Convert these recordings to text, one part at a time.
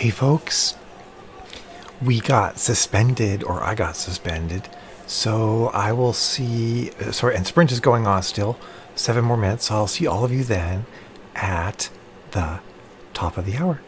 Hey, folks, we got suspended, or I got suspended. So I will see. Sorry, and sprint is going on still. 7 more minutes. So I'll see all of you then at the top of the hour.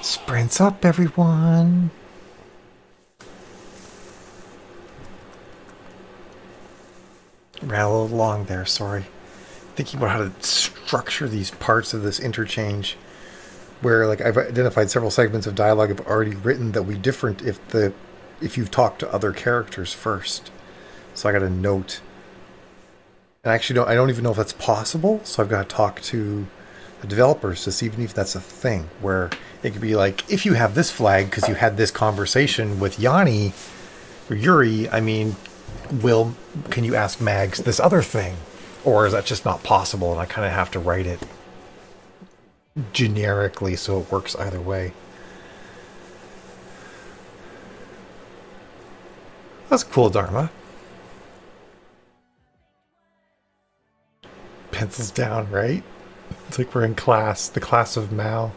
Sprints up, everyone. Ran a little long there, sorry. Thinking about how to structure these parts of this interchange, where like I've identified several segments of dialogue I've already written that will be different if you've talked to other characters first. So I got a note. And I don't even know if that's possible, so I've got to talk to the developers to see even if that's a thing, where it could be like, if you have this flag because you had this conversation with Yanni or Yuri, I mean, can you ask Mags this other thing? Or is that just not possible and I kind of have to write it generically so it works either way? That's cool, Dharma. Pencils down, right? It's like we're in class, the class of Mao.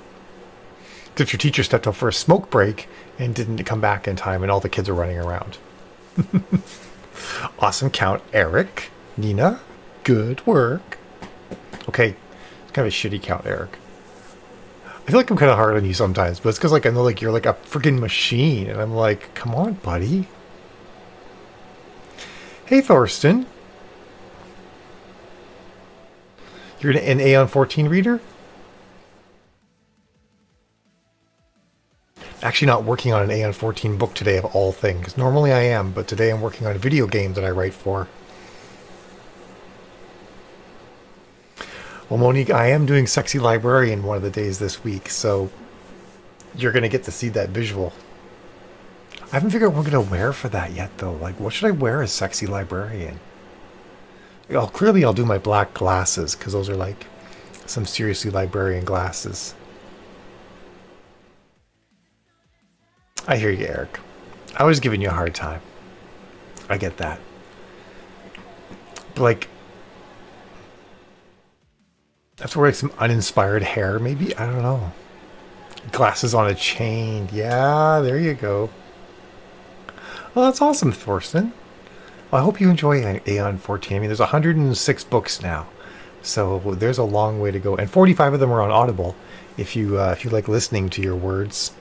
Except your teacher stepped up for a smoke break and didn't come back in time and all the kids are running around. Awesome count, Eric. Nina, good work. Okay, it's kind of a shitty count, Eric. I feel like I'm kind of hard on you sometimes, but it's because like I know like you're like a freaking machine, and I'm like, come on, buddy. Hey, Thorsten. You're an Aeon 14 reader? Actually not working on an Aeon 14 book today of all things. Normally I am, but today I'm working on a video game that I write for. Well, Monique, I am doing Sexy Librarian one of the days this week, so you're going to get to see that visual. I haven't figured out what I'm going to wear for that yet, though. Like, what should I wear as Sexy Librarian? Clearly I'll do my black glasses, because those are like some seriously librarian glasses. I hear you, Eric. I was giving you a hard time. I get that. But like, that's where like some uninspired hair, maybe? I don't know. Glasses on a chain. Yeah, there you go. Well, that's awesome, Thorsten. Well, I hope you enjoy Aeon 14. I mean, there's 106 books now. So there's a long way to go. And 45 of them are on Audible if you like listening to your words.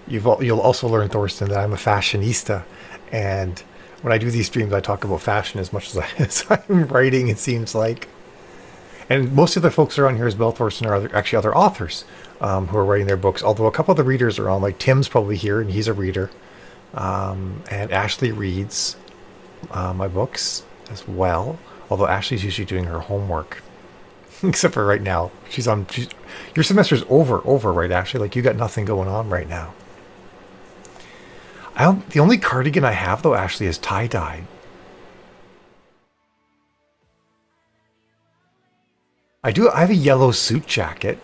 You'll also learn, Thorsten, that I'm a fashionista. And when I do these streams, I talk about fashion as much as I'm writing, it seems like. And most of the folks that are on here as well, Thorsten, are actually other authors who are writing their books. Although a couple of the readers are on, like Tim's probably here, and he's a reader. And Ashley reads my books as well. Although Ashley's usually doing her homework. Except for right now. Your semester's over, right, Ashley? Like, you got nothing going on right now. The only cardigan I have, though, Ashley, is tie-dye. I have a yellow suit jacket.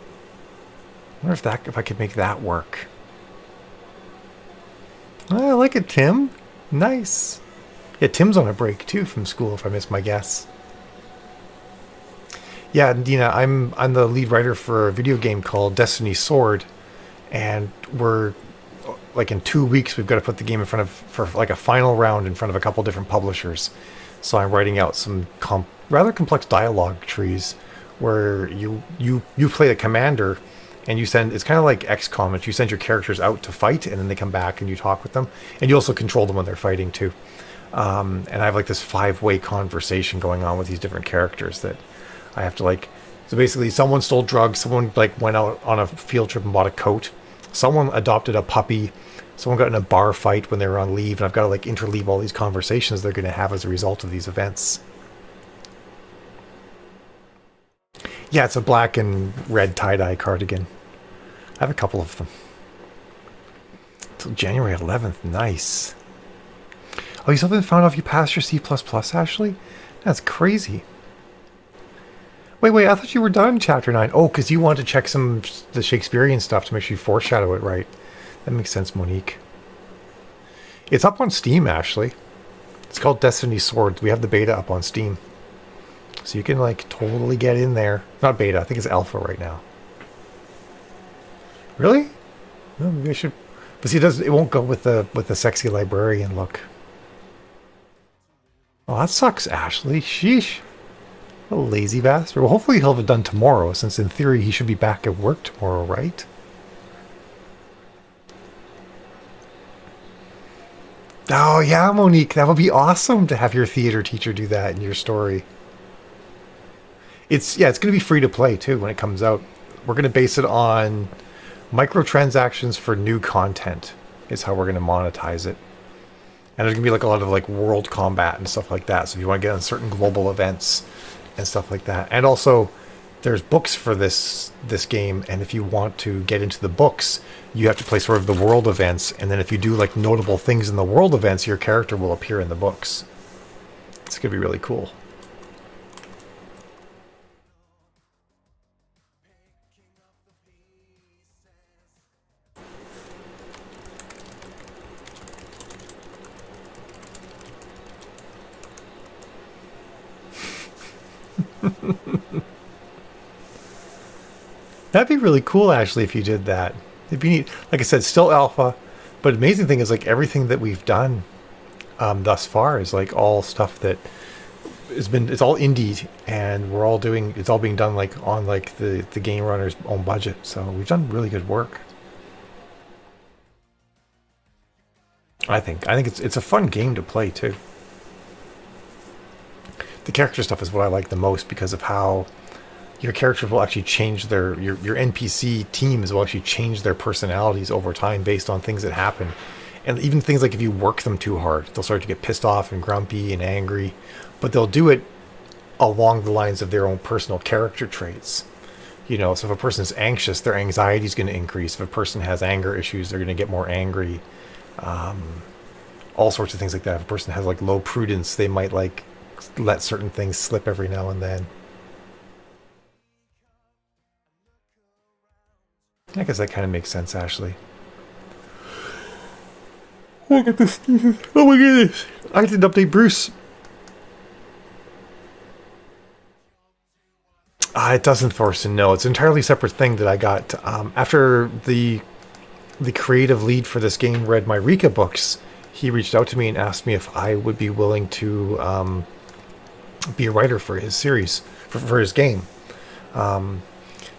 I wonder if I could make that work. Oh, I like it, Tim. Nice. Yeah, Tim's on a break, too, from school, if I miss my guess. Yeah, Dina, I'm the lead writer for a video game called Destiny Sword, and we're like in 2 weeks we've got to put the game for like a final round in front of a couple different publishers. So I'm writing out some rather complex dialogue trees where you play the commander, and it's kind of like XCOM. You send your characters out to fight, and then they come back and you talk with them, and you also control them when they're fighting too. And I have like this 5-way conversation going on with these different characters that I have to like. So basically, someone stole drugs, someone like went out on a field trip and bought a coat, someone adopted a puppy, someone got in a bar fight when they were on leave, and I've got to like interleave all these conversations they're going to have as a result of these events. Yeah, it's a black and red tie-dye cardigan. I have a couple of them. Till January 11th. Nice. Oh, you still haven't found out if you passed your C++, Ashley? That's crazy. Wait, I thought you were done chapter 9. Oh, because you wanted to check some the Shakespearean stuff to make sure you foreshadow it right. That makes sense, Monique. It's up on Steam, Ashley. It's called Destiny Sword. We have the beta up on Steam. So you can like totally get in there. Not beta, I think it's alpha right now. Really? Well, maybe I should. But see, it won't go with the sexy librarian look. Oh, that sucks, Ashley. Sheesh. A lazy bastard. Well, hopefully he'll have it done tomorrow, since in theory he should be back at work tomorrow, right? Oh yeah, Monique, that would be awesome to have your theater teacher do that in your story. It's going to be free to play too when it comes out. We're going to base it on microtransactions for new content is how we're going to monetize it. And there's going to be like a lot of like world combat and stuff like that. So if you want to get on certain global events and stuff like that. And also there's books for this game, and if you want to get into the books, you have to play sort of the world events, and then if you do like notable things in the world events, your character will appear in the books. It's going to be really cool. That'd be really cool, actually, if you did that. It'd be neat. Like I said, still alpha, but amazing thing is like everything that we've done thus far is like all stuff that it's all indie, and we're all doing it's all being done like on like the game runner's own budget. So we've done really good work. I think it's a fun game to play too. The character stuff is what I like the most because of how your characters will actually change your NPC teams will actually change their personalities over time based on things that happen. And even things like if you work them too hard, they'll start to get pissed off and grumpy and angry, but they'll do it along the lines of their own personal character traits. So if a person is anxious, their anxiety is going to increase. If a person has anger issues, they're going to get more angry. All sorts of things like that. If a person has like low prudence, they might like let certain things slip every now and then. I guess that kind of makes sense, Ashley. I got this. Oh my goodness! I did update Bruce. It doesn't, Thorsten. No, it's an entirely separate thing that I got after the creative lead for this game read my Rika books. He reached out to me and asked me if I would be willing to be a writer for his series for his game.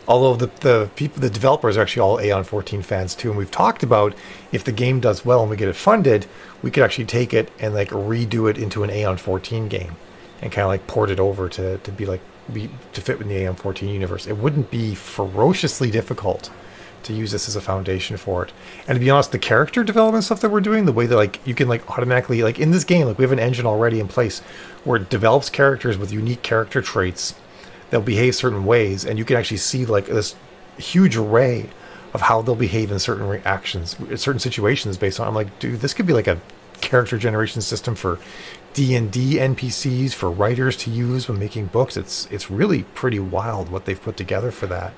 Although the developers are actually all Aeon 14 fans too, and we've talked about if the game does well and we get it funded, we could actually take it and like redo it into an Aeon 14 game, and kind of like port it over to be like to fit with the Aeon 14 universe. It wouldn't be ferociously difficult to use this as a foundation for it. And to be honest, the character development stuff that we're doing, the way that like you can like automatically like in this game, like we have an engine already in place where it develops characters with unique character traits. They'll behave certain ways, and you can actually see like this huge array of how they'll behave in certain reactions, certain situations based on. I'm like, dude, this could be like a character generation system for D&D NPCs for writers to use when making books. It's really pretty wild what they've put together for that.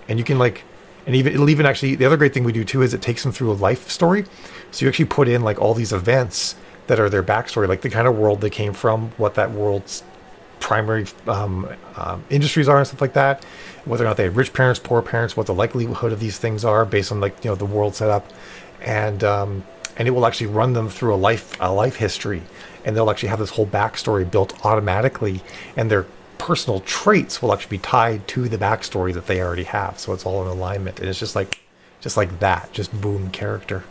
And you can like, and even it'll even actually the other great thing we do too is it takes them through a life story. So you actually put in like all these events that are their backstory, like the kind of world they came from, what that world's primary industries are and stuff like that, whether or not they had rich parents, poor parents, what the likelihood of these things are based on like the world setup, and it will actually run them through a life history, and they'll actually have this whole backstory built automatically, and their personal traits will actually be tied to the backstory that they already have, so it's all in alignment, and it's just like that, just boom character.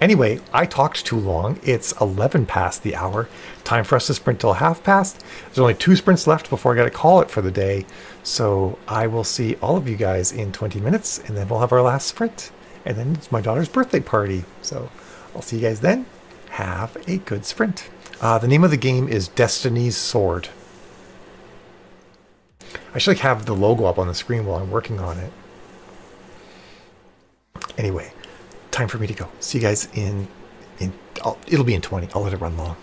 Anyway, I talked too long. It's 11 past the hour. Time for us to sprint till half past. There's only 2 sprints left before I got to call it for the day. So I will see all of you guys in 20 minutes, and then we'll have our last sprint. And then it's my daughter's birthday party. So I'll see you guys then. Have a good sprint. The name of the game is Destiny's Sword. I should have the logo up on the screen while I'm working on it. Anyway, time for me to go. See you guys it'll be in 20. I'll let it run long.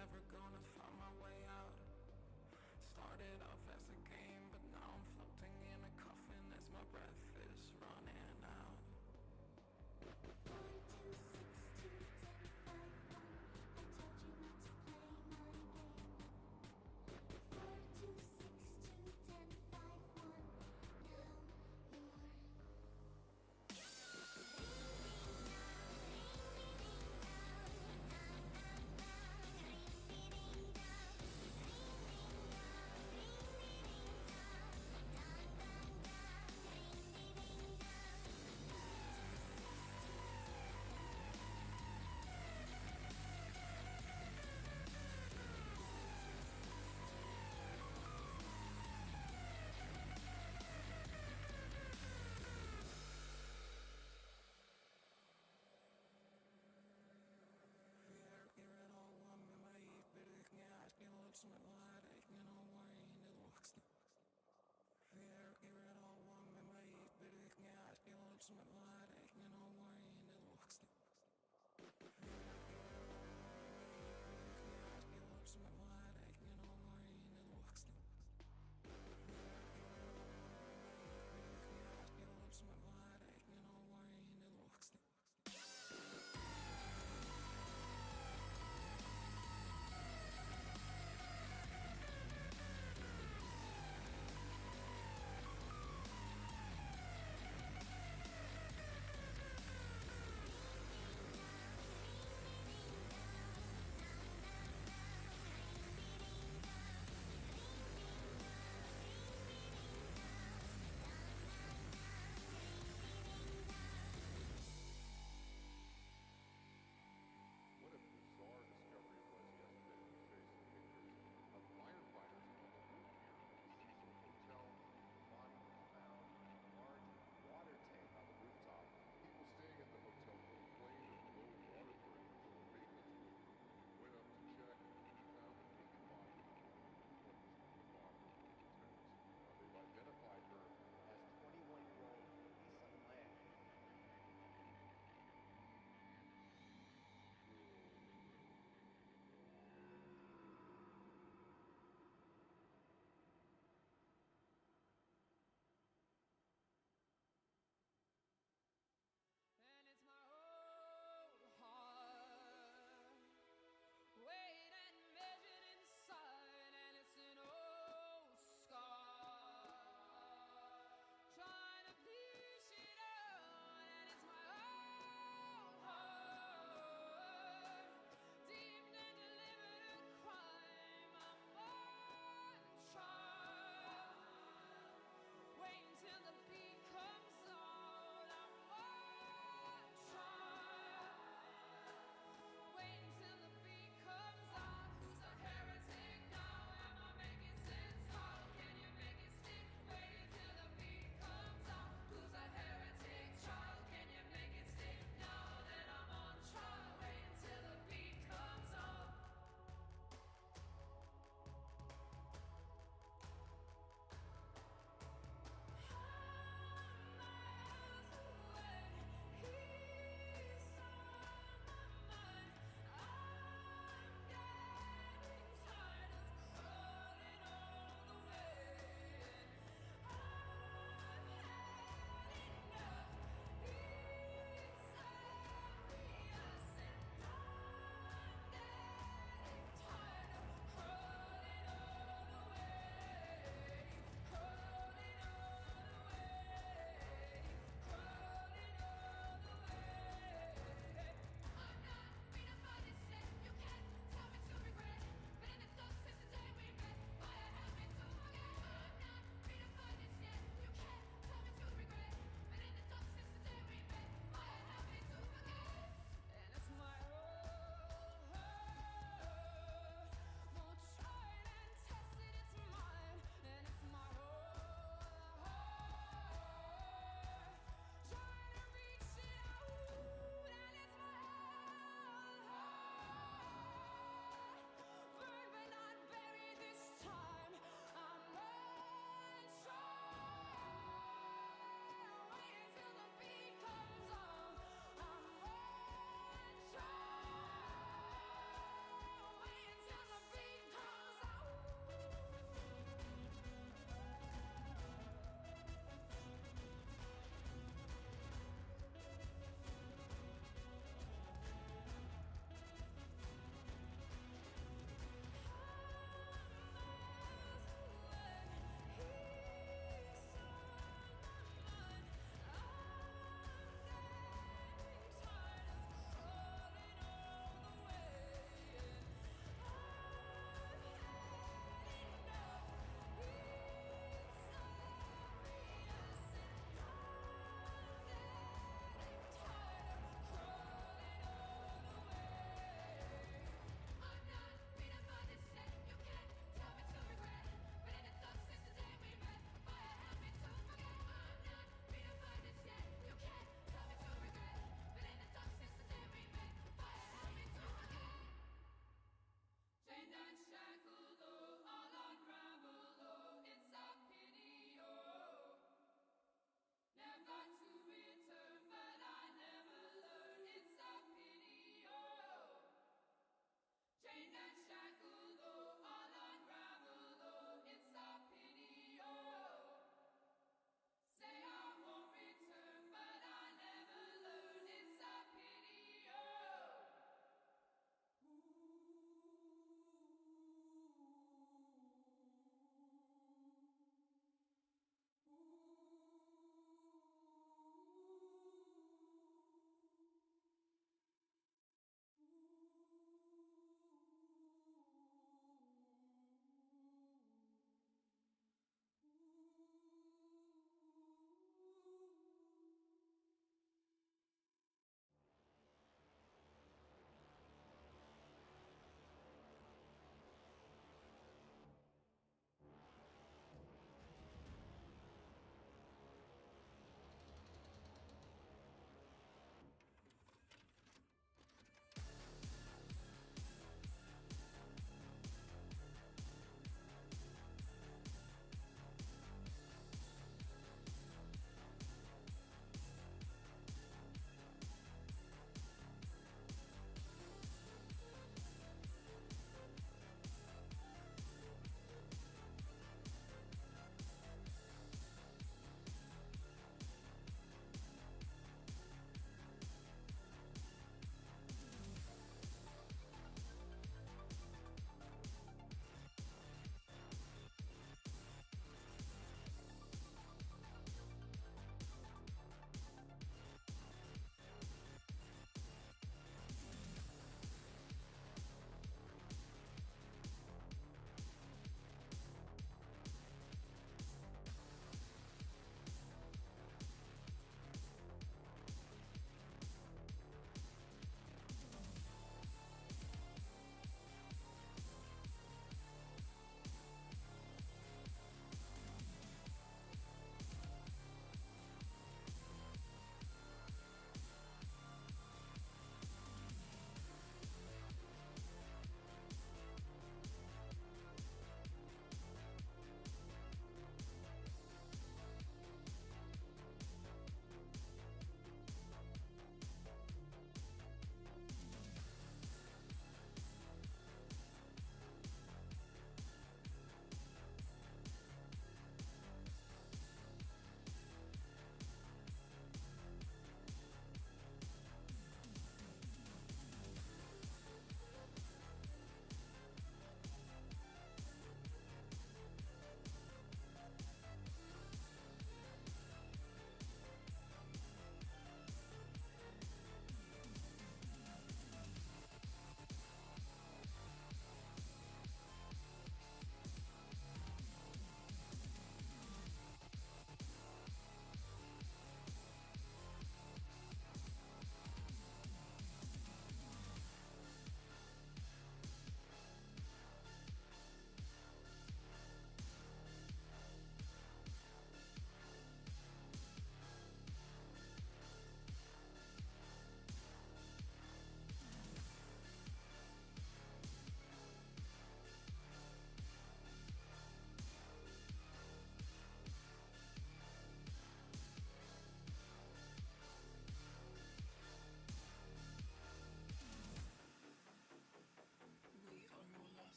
never gonna find my way out. Started off as a game, but now I'm floating in a coffin as my breath is running out. 42621. I told you not to play my game. 42621. Now you're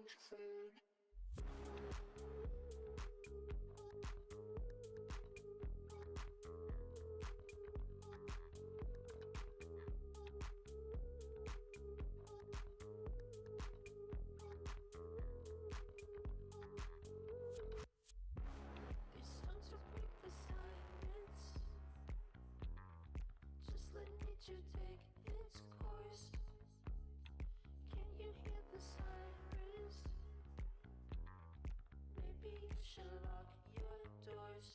It's time to break the silence. Just let nature take its course. Can you hear the sirens? Maybe you should lock your doors.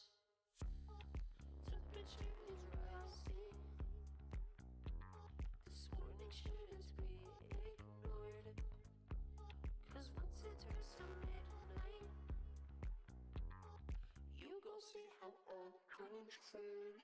Temperature is rising. This warning shouldn't be ignored. 'Cause once it turns to midnight, you gon' see how all comes forward.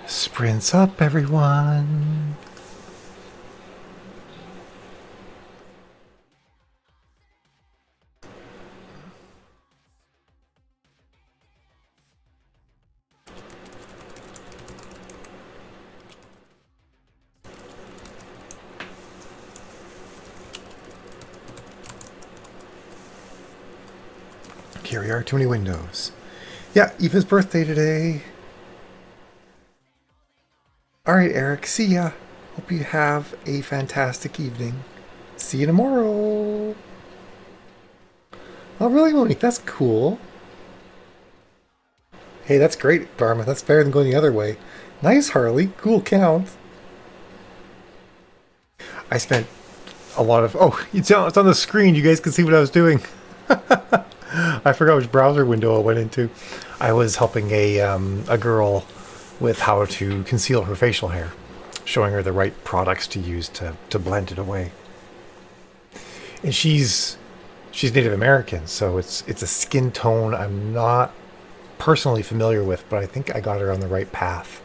Sprints up, everyone. Here we are, too many windows. Yeah, Eva's birthday today. Alright, Eric, see ya. Hope you have a fantastic evening. See you tomorrow. Oh, really, Monique? That's cool. Hey, that's great, Dharma. That's better than going the other way. Nice, Harley. Cool count. I spent a lot of... Oh, it's on the screen. You guys can see what I was doing. I forgot which browser window I went into. I was helping a girl with how to conceal her facial hair, showing her the right products to use to blend it away. And she's Native American, so it's a skin tone I'm not personally familiar with, but I think I got her on the right path.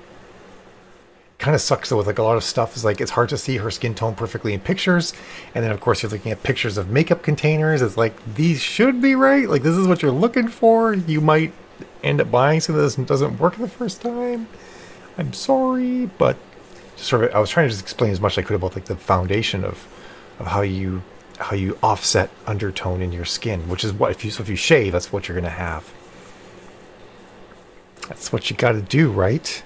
Kind of sucks though with like a lot of stuff is like it's hard to see her skin tone perfectly in pictures, and then of course you're looking at pictures of makeup containers. It's like these should be right, like this is what you're looking for. You might end up buying something that doesn't work the first time. I'm sorry, but just sort of I was trying to just explain as much as I could about like the foundation of how you offset undertone in your skin, which is what if you shave, that's what you're gonna have. That's what you got to do, right?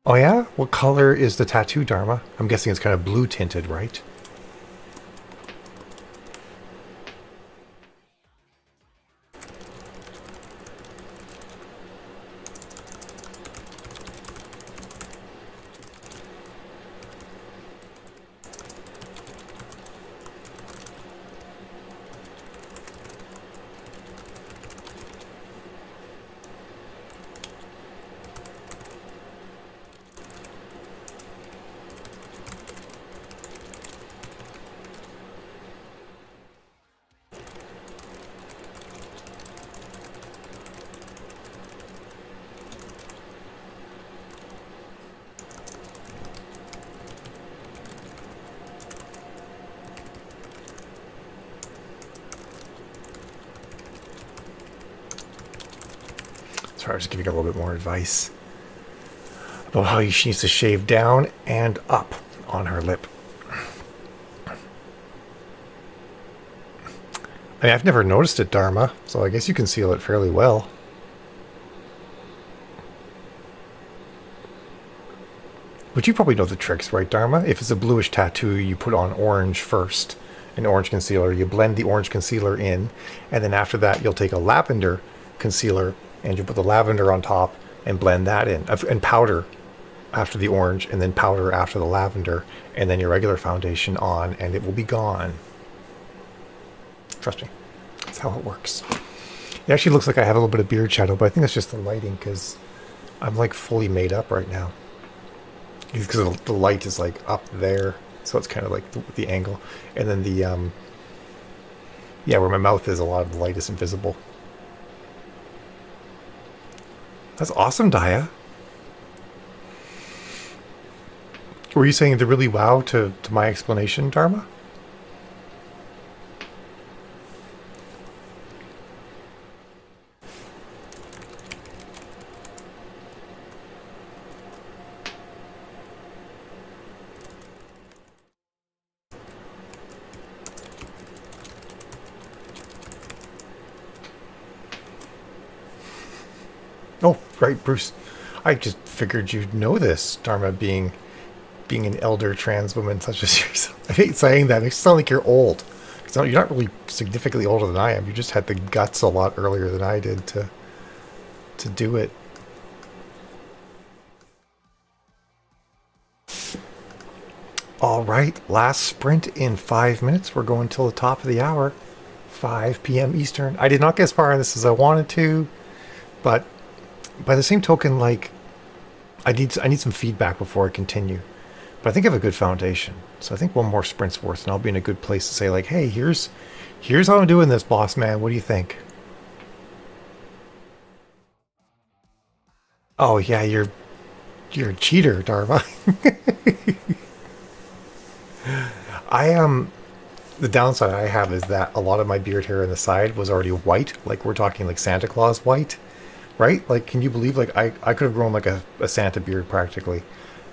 Oh yeah? What color is the tattoo, Dharma? I'm guessing it's kind of blue tinted, right? Sorry, I was just giving her a little bit more advice about how she needs to shave down and up on her lip. I mean, I've never noticed it, Dharma, so I guess you conceal it fairly well. But you probably know the tricks, right, Dharma? If it's a bluish tattoo, you put on orange first, an orange concealer. You blend the orange concealer in, and then after that, you'll take a lavender concealer and you put the lavender on top and blend that in, and powder after the orange, and then powder after the lavender, and then your regular foundation on, and it will be gone. Trust me, that's how it works. It actually looks like I have a little bit of beard shadow, but I think that's just the lighting because I'm like fully made up right now. Because the light is like up there, so it's kind of like the angle, and then the yeah, where my mouth is, a lot of the light is invisible. That's awesome, Daya. Were you saying the really wow to my explanation, Dharma? Oh, right, Bruce. I just figured you'd know this, Dharma, being an elder trans woman such as yourself. I hate saying that. It makes it sound like you're old. So you're not really significantly older than I am. You just had the guts a lot earlier than I did to do it. All right, last sprint in 5 minutes. We're going till the top of the hour, 5 p.m. Eastern. I did not get as far on this as I wanted to, but by the same token, like I need some feedback before I continue. But I think I have a good foundation, so I think one more sprint's worth, and I'll be in a good place to say like, hey, here's how I'm doing this, boss man. What do you think? Oh yeah, you're a cheater, Dharma. I the downside I have is that a lot of my beard hair on the side was already white, like we're talking like Santa Claus white, right? Like, can you believe like I could have grown like a Santa beard practically,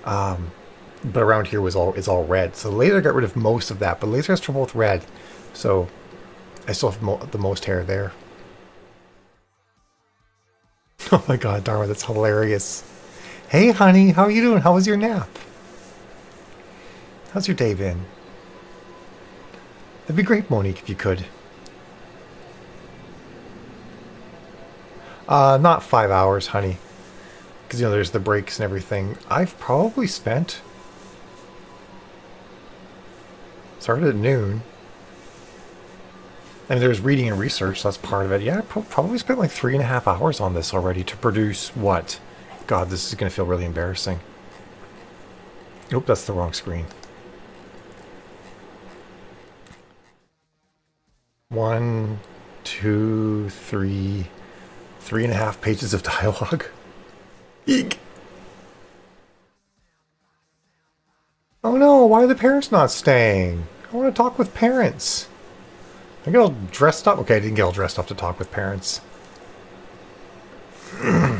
but around here is all red. So laser got rid of most of that, but lasers are both red, so I still have the most hair there. Oh my god, Dharma, that's hilarious. Hey honey, how are you doing? How was your nap? How's your day been? That'd be great, Monique, if you could. Not 5 hours, honey. Because, you know, there's the breaks and everything. I've probably spent... Started at noon. And there's reading and research, that's part of it. Yeah, I probably spent like 3.5 hours on this already to produce what? God, this is going to feel really embarrassing. Nope, that's the wrong screen. 1, 2, 3... 3.5 pages of dialogue. Eek! Oh no, why are the parents not staying? I want to talk with parents. I get all dressed up. Okay, I didn't get all dressed up to talk with parents. I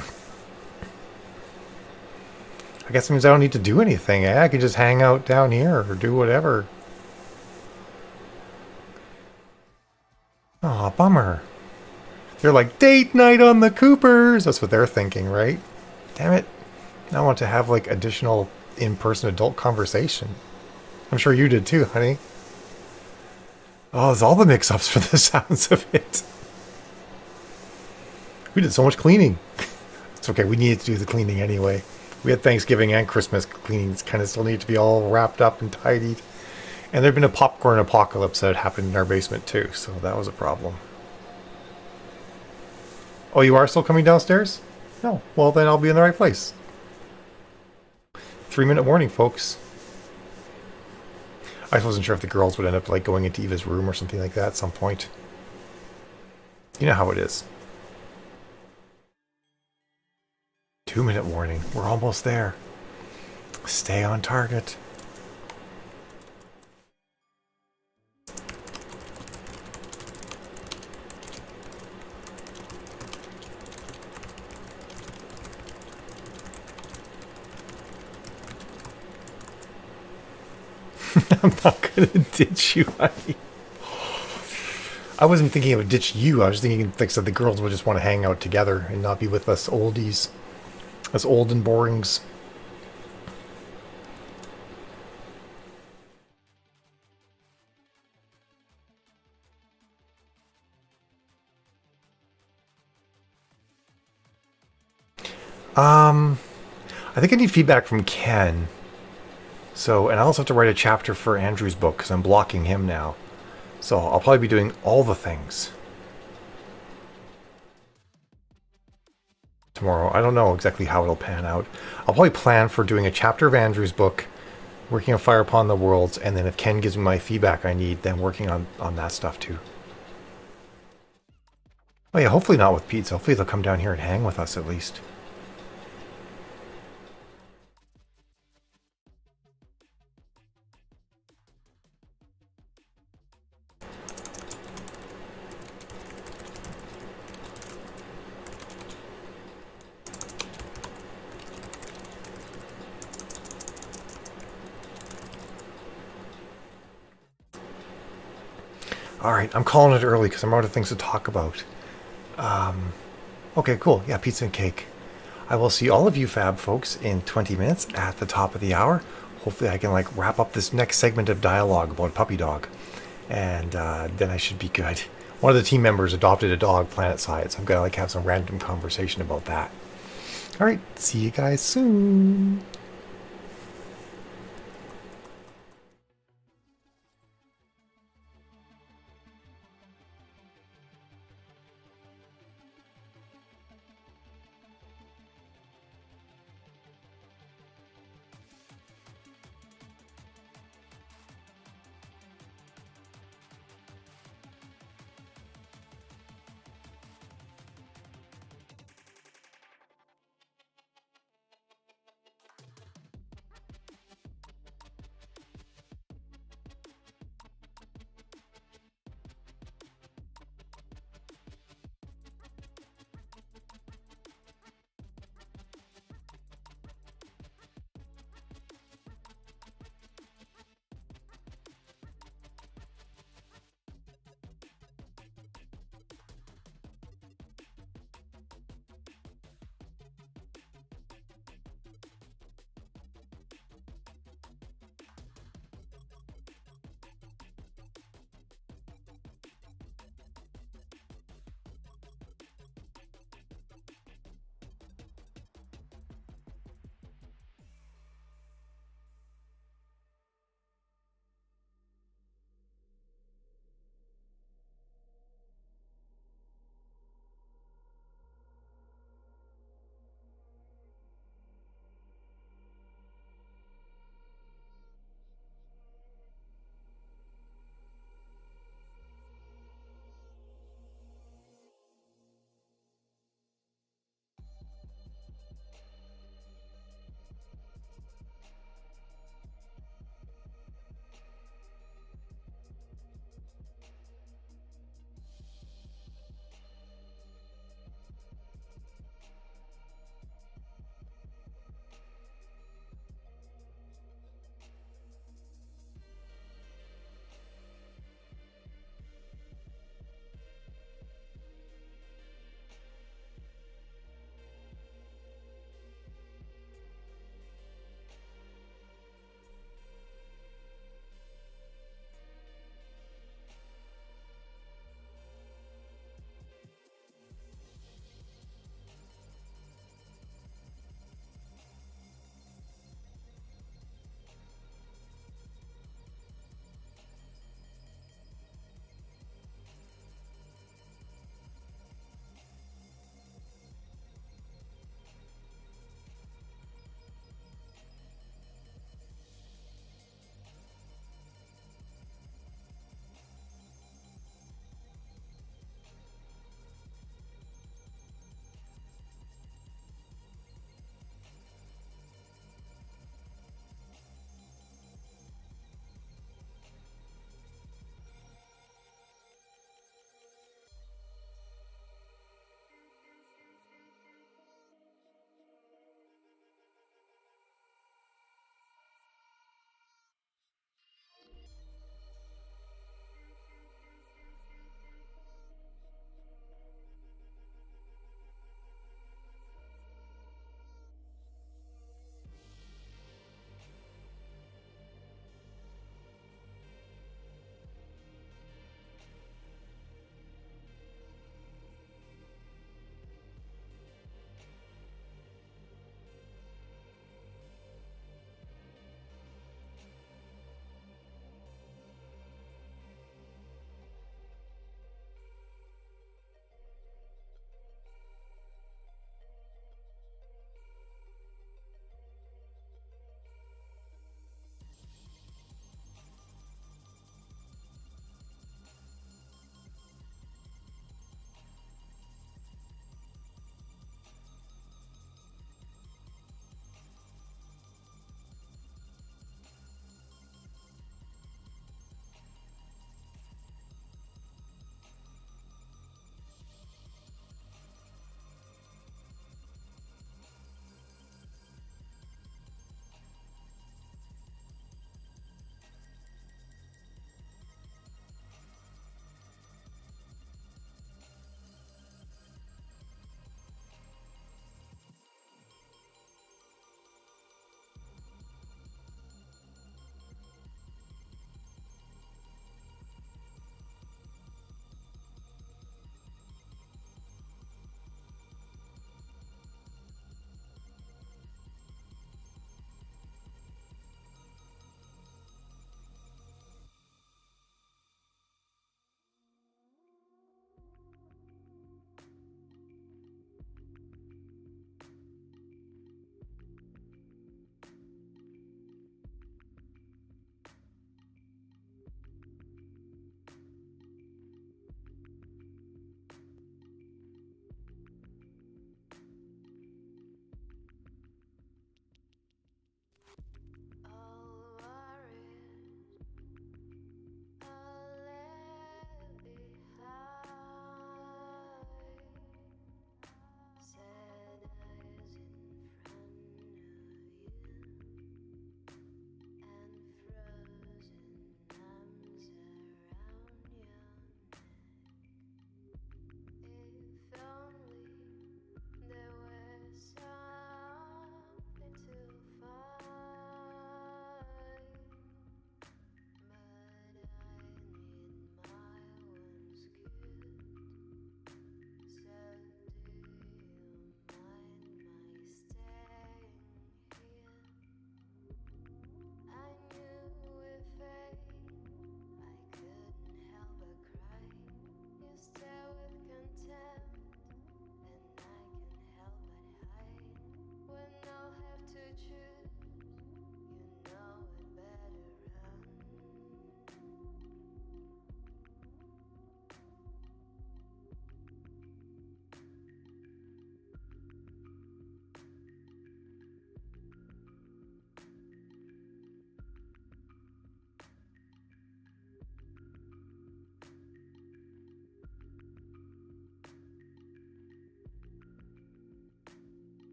guess it means I don't need to do anything, eh? I can just hang out down here or do whatever. Aw, bummer. They're like, date night on the Coopers! That's what they're thinking, right? Damn it. I want to have, like, additional in-person adult conversation. I'm sure you did too, honey. Oh, there's all the mix-ups for the sounds of it. We did so much cleaning. It's okay, we needed to do the cleaning anyway. We had Thanksgiving and Christmas cleanings, kind of still need to be all wrapped up and tidied. And there'd been a popcorn apocalypse that had happened in our basement too, so that was a problem. Oh, you are still coming downstairs? No. Well, then I'll be in the right place. 3-minute warning, folks. I wasn't sure if the girls would end up like going into Eva's room or something like that at some point. You know how it is. 2-minute warning. We're almost there. Stay on target. I'm not gonna ditch you, honey. I wasn't thinking of ditch you. I was thinking, like, so the girls would just want to hang out together and not be with us oldies, us old and borings. I think I need feedback from Ken. So, and I also have to write a chapter for Andrew's book because I'm blocking him now. So I'll probably be doing all the things tomorrow. I don't know exactly how it'll pan out. I'll probably plan for doing a chapter of Andrew's book, working on Fire Upon the Worlds, and then if Ken gives me my feedback I need, then working on that stuff too. Oh yeah, hopefully not with pizza. Hopefully they'll come down here and hang with us at least. Alright, I'm calling it early because I'm out of things to talk about. Okay, cool. Yeah, pizza and cake. I will see all of you fab folks in 20 minutes at the top of the hour. Hopefully I can like wrap up this next segment of dialogue about Puppy Dog. And then I should be good. One of the team members adopted a dog, Planet Side, so I'm gonna like have some random conversation about that. Alright, see you guys soon.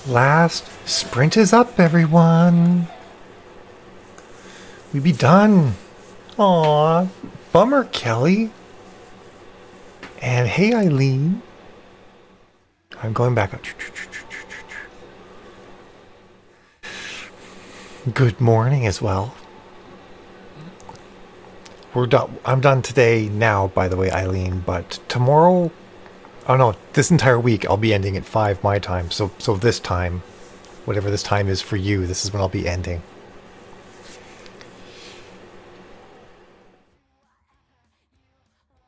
Last sprint is up, everyone. We be done. Aw, bummer, Kelly. And hey, Eileen. I'm going back up. Good morning as well. We're done. I'm done today now, by the way, Eileen. But tomorrow, oh no, this entire week I'll be ending at 5 my time. So this time, whatever this time is for you, this is when I'll be ending.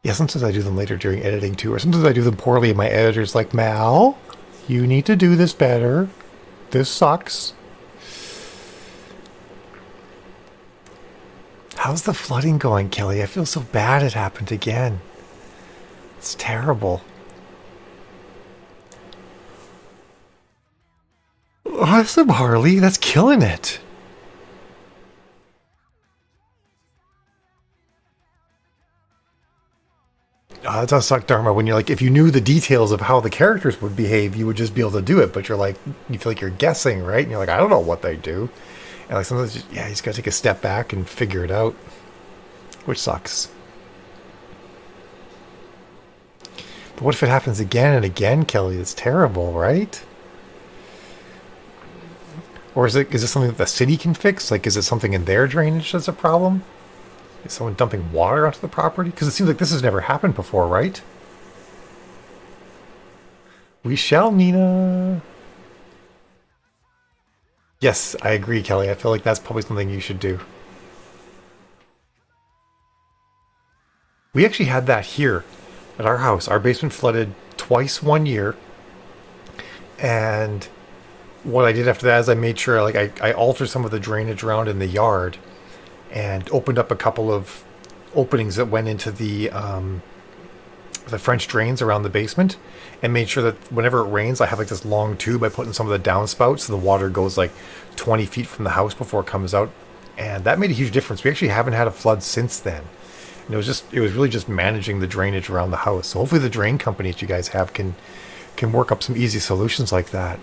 Yeah, sometimes I do them later during editing too, or sometimes I do them poorly and my editor's like, Mal, you need to do this better. This sucks. How's the flooding going, Kelly? I feel so bad it happened again. It's terrible. Awesome, Harley. That's killing it. It does suck, Dharma, when you're like, if you knew the details of how the characters would behave, you would just be able to do it. But you're like, you feel like you're guessing, right? And you're like, I don't know what they do. And like sometimes, you just gotta take a step back and figure it out, which sucks. But what if it happens again and again, Kelly? It's terrible, right? Or is it something that the city can fix? Like, is it something in their drainage that's a problem? Is someone dumping water onto the property? Because it seems like this has never happened before, right? We shall, Nina. Yes, I agree, Kelly. I feel like that's probably something you should do. We actually had that here at our house. Our basement flooded twice one year. And what I did after that is I made sure, like, I altered some of the drainage around in the yard and opened up a couple of openings that went into the French drains around the basement, and made sure that whenever it rains, I have like this long tube I put in some of the downspouts so the water goes like 20 feet from the house before it comes out. And that made a huge difference. We actually haven't had a flood since then. And it was really just managing the drainage around the house. So hopefully the drain company that you guys have can work up some easy solutions like that.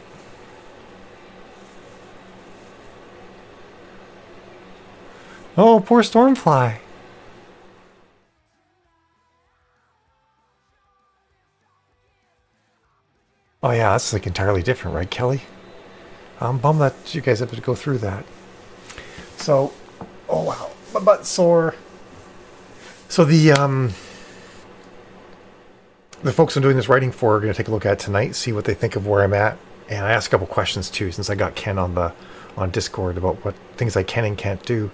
Oh, poor Stormfly. Oh yeah, that's like entirely different, right, Kelly? I'm bummed that you guys have to go through that. So, oh wow, my butt's sore. So the folks I'm doing this writing for are going to take a look at tonight, see what they think of where I'm at, and I asked a couple questions too, since I got Ken on Discord about what things I can and can't do.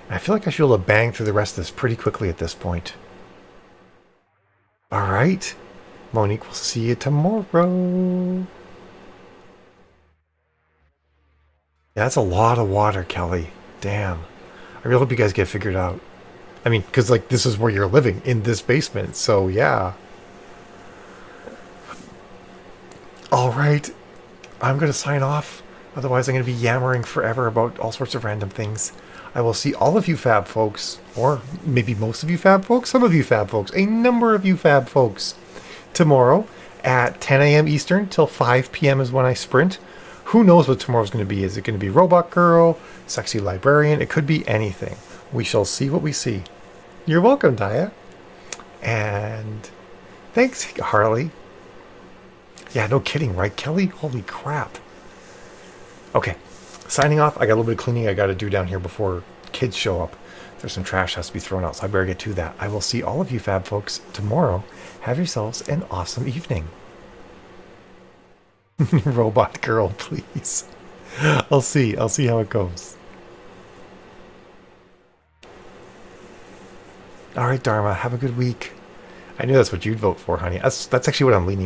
I feel like I should be able to bang through the rest of this pretty quickly at this point. All right. Monique, we'll see you tomorrow. Yeah, that's a lot of water, Kelly. Damn. I really hope you guys get figured out. I mean, because, like, this is where you're living, in this basement. So, yeah. All right. I'm going to sign off. Otherwise, I'm going to be yammering forever about all sorts of random things. I will see all of you fab folks, or maybe most of you fab folks, some of you fab folks, a number of you fab folks, tomorrow at 10 a.m. Eastern till 5 p.m. is when I sprint. Who knows what tomorrow's going to be? Is it going to be Robot Girl, Sexy Librarian? It could be anything. We shall see what we see. You're welcome, Daya. And thanks, Harley. Yeah, no kidding, right, Kelly? Holy crap. Okay. Signing off. I got a little bit of cleaning I got to do down here before kids show up. There's some trash has to be thrown out, so I better get to that. I will see all of you fab folks tomorrow. Have yourselves an awesome evening. Robot Girl, please. I'll see how it goes. All right, Dharma, have a good week. I knew that's what you'd vote for, honey. That's actually what I'm leaning